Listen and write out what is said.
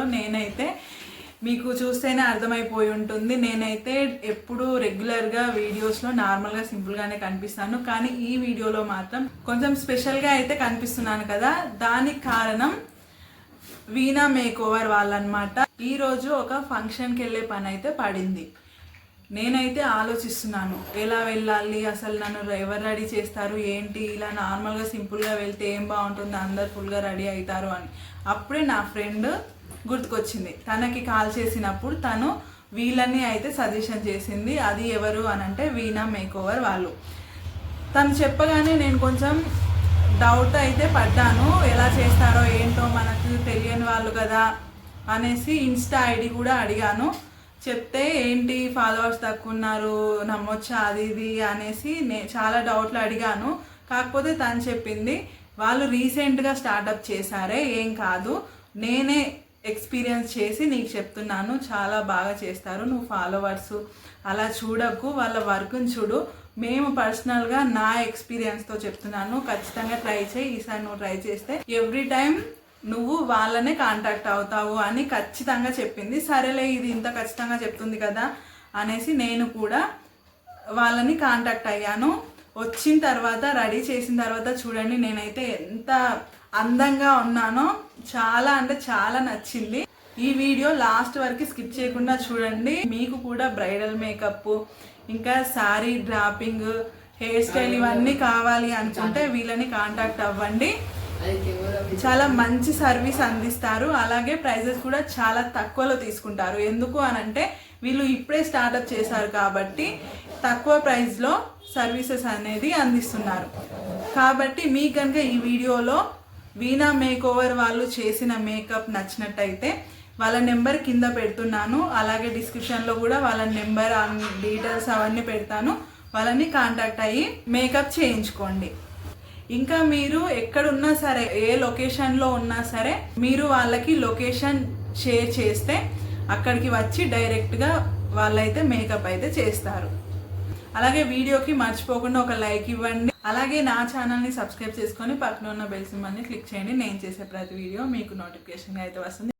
వీడియోలో నేనైతే మీకు చూస్తేనే అర్థమైపోయి ఉంటుంది. నేనైతే ఎప్పుడు రెగ్యులర్గా వీడియోస్లో నార్మల్గా సింపుల్గానే కనిపిస్తాను, కానీ ఈ వీడియోలో మాత్రం కొంచెం స్పెషల్గా అయితే కనిపిస్తున్నాను కదా. దానికి కారణం వీణా మేక్ ఓవర్ వాళ్ళనమాట. ఈరోజు ఒక ఫంక్షన్కి వెళ్ళే పని అయితే పడింది. నేనైతే ఆలోచిస్తున్నాను ఎలా వెళ్ళాలి, అసలు నన్ను ఎవరు రెడీ చేస్తారు ఏంటి, ఇలా నార్మల్గా సింపుల్గా వెళ్తే ఏం బాగుంటుంది, అందరు ఫుల్గా రెడీ అవుతారు అని. అప్పుడే నా ఫ్రెండ్ గుర్తుకొచ్చింది. తనకి కాల్ చేసినప్పుడు తను వీళ్ళని అయితే సజెషన్ చేసింది. అది ఎవరు అని అంటే వీణా మేక్ ఓవర్ వాళ్ళు. తను చెప్పగానే నేను కొంచెం డౌట్ అయితే పడ్డాను, ఎలా చేస్తారో ఏంటో మనకు తెలియని వాళ్ళు కదా అనేసి ఇన్స్టా ఐడి కూడా అడిగాను. చెప్తే ఏంటి ఫాలోవర్స్ తక్కువ ఉన్నారు, నమ్మొచ్చా అది ఇది అనేసి చాలా డౌట్లు అడిగాను. కాకపోతే తను చెప్పింది వాళ్ళు రీసెంట్గా స్టార్టప్ చేశారే, ఏం కాదు, నేనే ఎక్స్పీరియన్స్ చేసి నీకు చెప్తున్నాను, చాలా బాగా చేస్తారు, నువ్వు ఫాలోవర్స్ అలా చూడకు, వాళ్ళ వర్క్ని చూడు, మేము పర్సనల్గా నా ఎక్స్పీరియన్స్తో చెప్తున్నాను, ఖచ్చితంగా ట్రై చేయి, ఈసారి నువ్వు ట్రై చేస్తే ఎవ్రీ టైం నువ్వు వాళ్ళనే కాంటాక్ట్ అవుతావు అని ఖచ్చితంగా చెప్పింది. సరేలే ఇది ఇంత ఖచ్చితంగా చెప్తుంది కదా అనేసి నేను కూడా వాళ్ళని కాంటాక్ట్ అయ్యాను. వచ్చిన తర్వాత రెడీ చేసిన తర్వాత చూడండి నేనైతే ఎంత అందంగా ఉన్నానో, చాలా అంటే చాలా నచ్చింది. ఈ వీడియో లాస్ట్ వరకు స్కిప్ చేయకుండా చూడండి. మీకు కూడా బ్రైడల్ మేకప్, ఇంకా శారీ డ్రాపింగ్, హెయిర్ స్టైల్ ఇవన్నీ కావాలి అనుకుంటే వీళ్ళని కాంటాక్ట్ అవ్వండి. చాలా మంచి సర్వీస్ అందిస్తారు, అలాగే ప్రైజెస్ కూడా చాలా తక్కువలో తీసుకుంటారు. ఎందుకు అనంటే వీళ్ళు ఇప్పుడే స్టార్టప్ చేశారు కాబట్టి తక్కువ ప్రైస్లో సర్వీసెస్ అనేది అందిస్తున్నారు. కాబట్టి మీకు కనుక ఈ వీడియోలో వీణా మేక్ ఓవర్ వాళ్ళు చేసిన మేకప్ నచ్చినట్టయితే వాళ్ళ నెంబర్ కింద పెడుతున్నాను, అలాగే డిస్క్రిప్షన్లో కూడా వాళ్ళ నెంబర్ డీటెయిల్స్ అవన్నీ పెడతాను. వాళ్ళని కాంటాక్ట్ అయ్యి మేకప్ చేయించుకోండి. ఇంకా మీరు ఎక్కడున్నా సరే, ఏ లొకేషన్లో ఉన్నా సరే, మీరు వాళ్ళకి లొకేషన్ షేర్ చేస్తే అక్కడికి వచ్చి డైరెక్ట్గా వాళ్ళైతే మేకప్ అయితే చేస్తారు. అలాగే వీడియోకి మర్చిపోకుండా ఒక లైక్ ఇవ్వండి. అలాగే నా ఛానల్ని సబ్స్క్రైబ్ చేసుకొని పక్కన ఉన్న బెల్ సింబల్ని క్లిక్ చేయండి. నేను చేసే ప్రతి వీడియో మీకు నోటిఫికేషన్గా అయితే వస్తుంది.